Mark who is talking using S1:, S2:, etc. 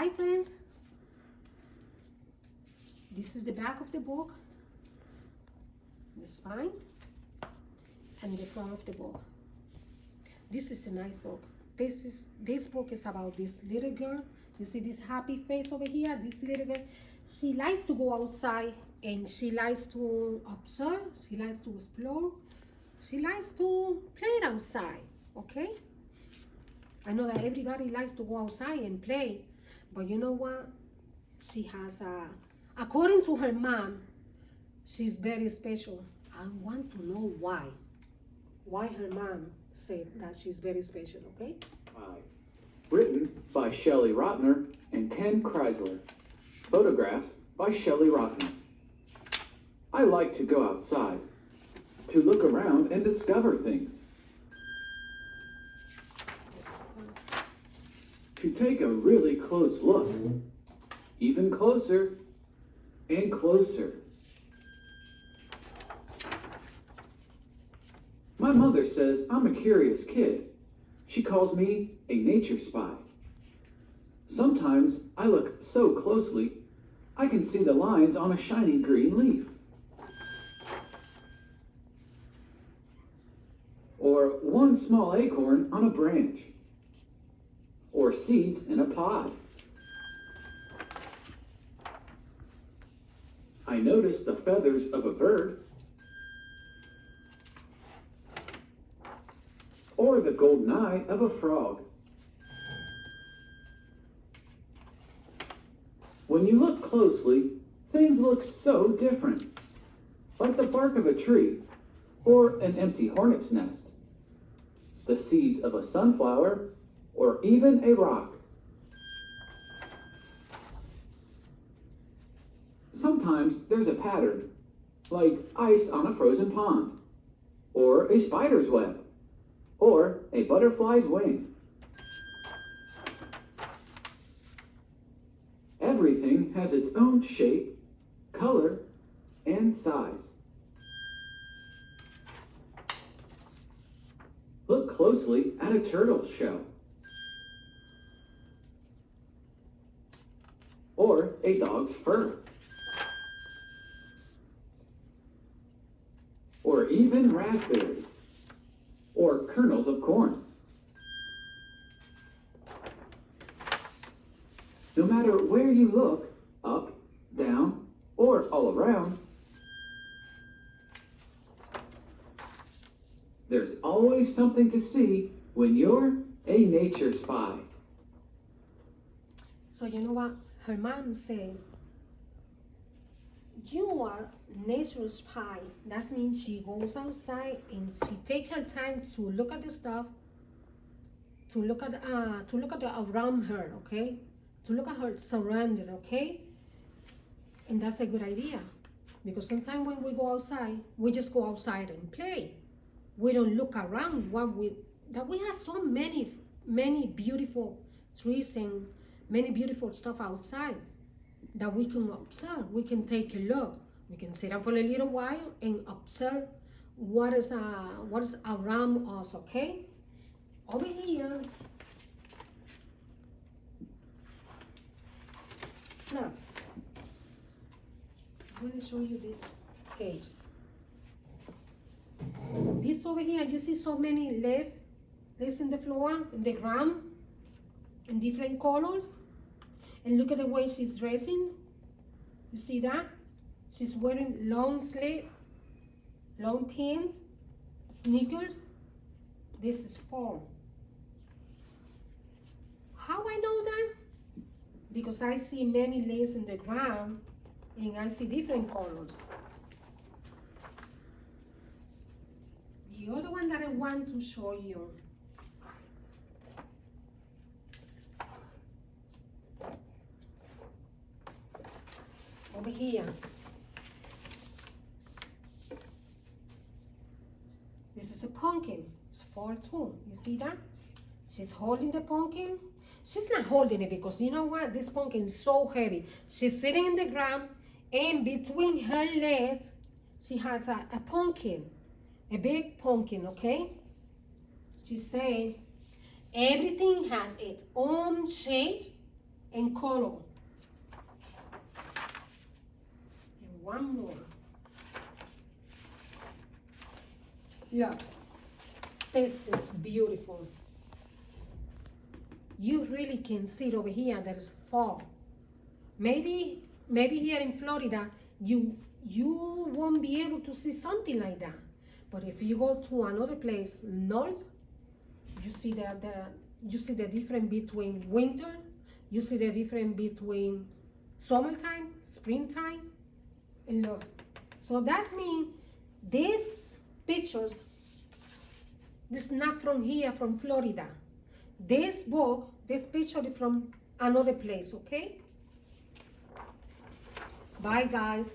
S1: Hi friends, this is the back of the book, the spine, and the front of the book. This is a nice book. This book is about this little girl. You see this happy face over here? This little girl, she likes to go outside and she likes to observe, she likes to explore, she likes to play outside, okay? I know that everybody likes to go outside and play, but you know what? She has according to her mom, she's very special. I want to know why. Why her mom said that she's very special, okay?
S2: Written by Shelley Rotner and Ken Kreisler. Photographs by Shelley Rotner. I like to go outside, to look around and discover things. To take a really close look, even closer and closer. My mother says I'm a curious kid. She calls me a nature spy. Sometimes I look so closely, I can see the lines on a shiny green leaf. Or one small acorn on a branch. Or seeds in a pod. I notice the feathers of a bird. Or the golden eye of a frog. When you look closely, things look so different, like the bark of a tree, or an empty hornet's nest, the seeds of a sunflower, or even a rock. Sometimes there's a pattern, like ice on a frozen pond, or a spider's web, or a butterfly's wing. Everything has its own shape, color, and size. Look closely at a turtle's shell, or a dog's fur, or even raspberries, or kernels of corn. No matter where you look, up, down, or all around, there's always something to see when you're a nature spy.
S1: So you know what? Her mom said, you are nature spy. That means she goes outside and she takes her time to look at the stuff, to look at the around her, okay? To look at her surrounding, okay? And that's a good idea. Because sometimes when we go outside, we just go outside and play. We don't look around that we have so many beautiful trees and many beautiful stuff outside that we can observe. We can take a look. We can sit down for a little while and observe what is around us, okay? Over here, look, I'm going to show you this page. This over here, you see so many leaves in the floor, in the ground, in different colors. And look at the way she's dressing. You see that? She's wearing long sleeve, long pants, sneakers. This is fall. How I know that? Because I see many leaves in the ground and I see different colors. The other one that I want to show you, over here, this is a pumpkin. It's fall too. You see that? She's holding the pumpkin. She's not holding it because you know what? This pumpkin is so heavy. She's sitting in the ground and between her legs, she has a pumpkin. A big pumpkin, okay? She's saying everything has its own shape, and color. And one more. Look, this is beautiful. You really can see it over here. There is fall. Maybe here in Florida, you won't be able to see something like that. But if you go to another place, north, you see the difference between winter, you see the difference between summertime, springtime, and look. So that's mean these pictures, this is not from here, from Florida. This book, this picture is from another place, okay? Bye, guys.